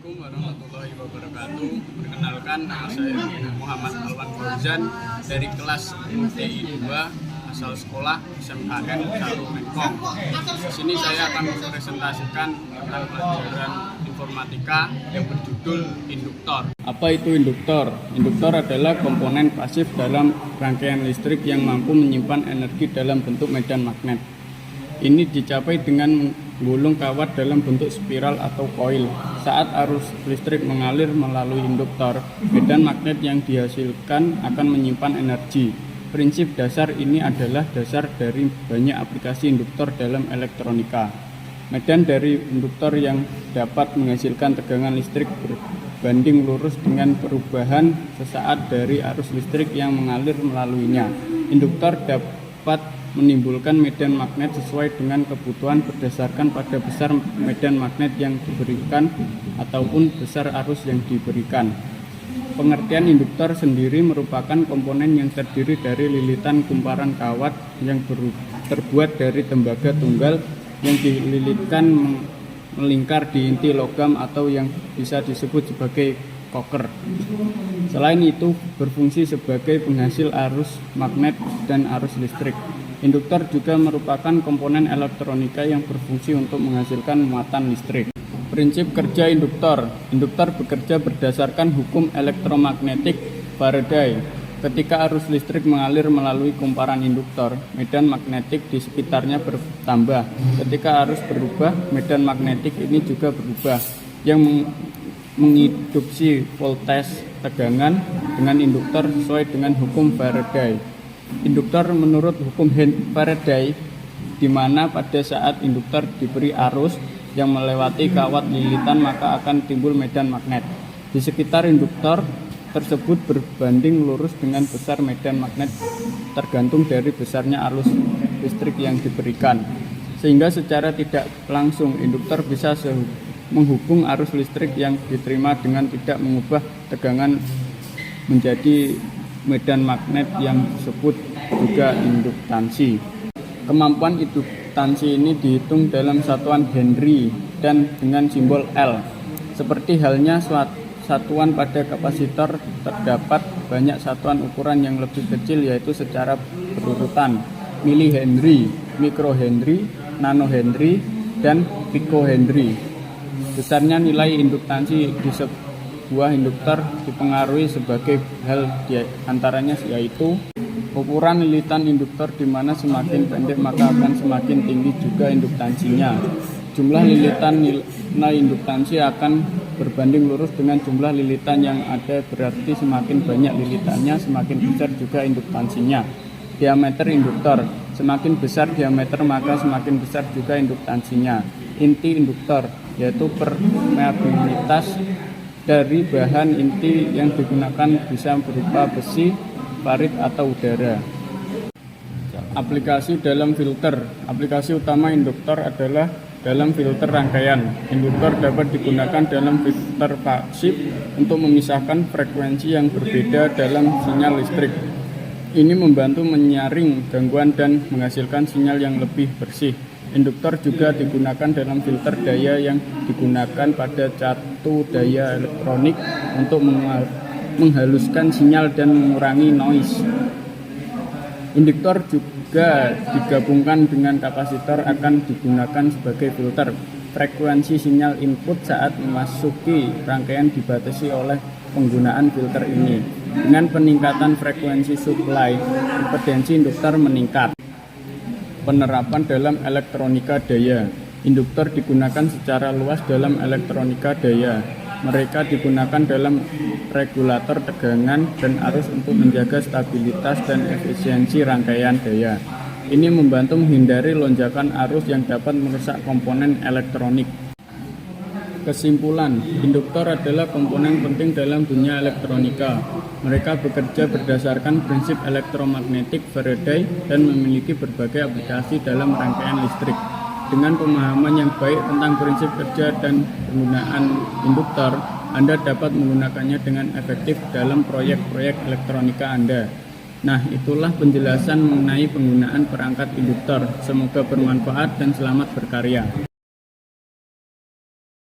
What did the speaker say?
Assalamualaikum warahmatullahi wabarakatuh. Perkenalkan, nama saya Muhammad Alwan Fauzan dari kelas UTI 2 asal sekolah SMKN 1 Menkong. Di sini saya akan mempresentasikan tentang pelajaran informatika yang berjudul induktor. Apa itu induktor? Induktor adalah komponen pasif dalam rangkaian listrik yang mampu menyimpan energi dalam bentuk medan magnet. Ini dicapai dengan menggulung kawat dalam bentuk spiral atau koil. Saat arus listrik mengalir melalui induktor, medan magnet yang dihasilkan akan menyimpan energi. Prinsip dasar ini adalah dasar dari banyak aplikasi induktor dalam elektronika. Medan dari induktor yang dapat menghasilkan tegangan listrik berbanding lurus dengan perubahan sesaat dari arus listrik yang mengalir melaluinya. Induktor dapat menimbulkan medan magnet sesuai dengan kebutuhan berdasarkan pada besar medan magnet yang diberikan ataupun besar arus yang diberikan. Pengertian induktor sendiri merupakan komponen yang terdiri dari lilitan kumparan kawat yang terbuat dari tembaga tunggal yang dililitkan melingkar di inti logam atau yang bisa disebut sebagai koker. Selain itu, berfungsi sebagai penghasil arus magnet dan arus listrik. Induktor juga merupakan komponen elektronika yang berfungsi untuk menghasilkan muatan listrik. Prinsip kerja induktor. Induktor bekerja berdasarkan hukum elektromagnetik Faraday. Ketika arus listrik mengalir melalui kumparan induktor, medan magnetik di sekitarnya bertambah. Ketika arus berubah, medan magnetik ini juga berubah, yang mengindukasi voltage tegangan dengan induktor sesuai dengan hukum Faraday. Induktor menurut hukum Faraday, di mana pada saat induktor diberi arus yang melewati kawat lilitan maka akan timbul medan magnet di sekitar induktor tersebut berbanding lurus dengan besar medan magnet tergantung dari besarnya arus listrik yang diberikan. Sehingga secara tidak langsung induktor bisa menghubung arus listrik yang diterima dengan tidak mengubah tegangan menjadi medan magnet yang disebut juga induktansi. Kemampuan induktansi ini dihitung dalam satuan Henry dan dengan simbol L. Seperti halnya satuan pada kapasitor, terdapat banyak satuan ukuran yang lebih kecil yaitu secara berurutan milihenry, mikrohenry, nanohenry, dan picohenry. Besarnya nilai induktansi di sebuah induktor dipengaruhi sebagai hal di antaranya yaitu ukuran lilitan induktor, di mana semakin pendek maka akan semakin tinggi juga induktansinya. Jumlah lilitan nilai induktansi akan berbanding lurus dengan jumlah lilitan yang ada, berarti semakin banyak lilitannya semakin besar juga induktansinya. Diameter induktor, semakin besar diameter maka semakin besar juga induktansinya. Inti induktor yaitu permeabilitas dari bahan inti yang digunakan bisa berupa besi, parit, atau udara. Aplikasi dalam filter. Aplikasi utama induktor adalah dalam filter rangkaian. Induktor dapat digunakan dalam filter pasif untuk memisahkan frekuensi yang berbeda dalam sinyal listrik. Ini membantu menyaring gangguan dan menghasilkan sinyal yang lebih bersih. Induktor juga digunakan dalam filter daya yang digunakan pada catu daya elektronik untuk menghaluskan sinyal dan mengurangi noise. Induktor juga digabungkan dengan kapasitor akan digunakan sebagai filter. Frekuensi sinyal input saat memasuki rangkaian dibatasi oleh penggunaan filter ini. Dengan peningkatan frekuensi supply, impedansi induktor meningkat. Penerapan dalam elektronika daya. Induktor digunakan secara luas dalam elektronika daya. Mereka digunakan dalam regulator tegangan dan arus untuk menjaga stabilitas dan efisiensi rangkaian daya. Ini membantu menghindari lonjakan arus yang dapat merusak komponen elektronik. Kesimpulan, induktor adalah komponen penting dalam dunia elektronika. Mereka bekerja berdasarkan prinsip elektromagnetik Faraday dan memiliki berbagai aplikasi dalam rangkaian listrik. Dengan pemahaman yang baik tentang prinsip kerja dan penggunaan induktor, Anda dapat menggunakannya dengan efektif dalam proyek-proyek elektronika Anda. Nah, itulah penjelasan mengenai penggunaan perangkat induktor. Semoga bermanfaat dan selamat berkarya.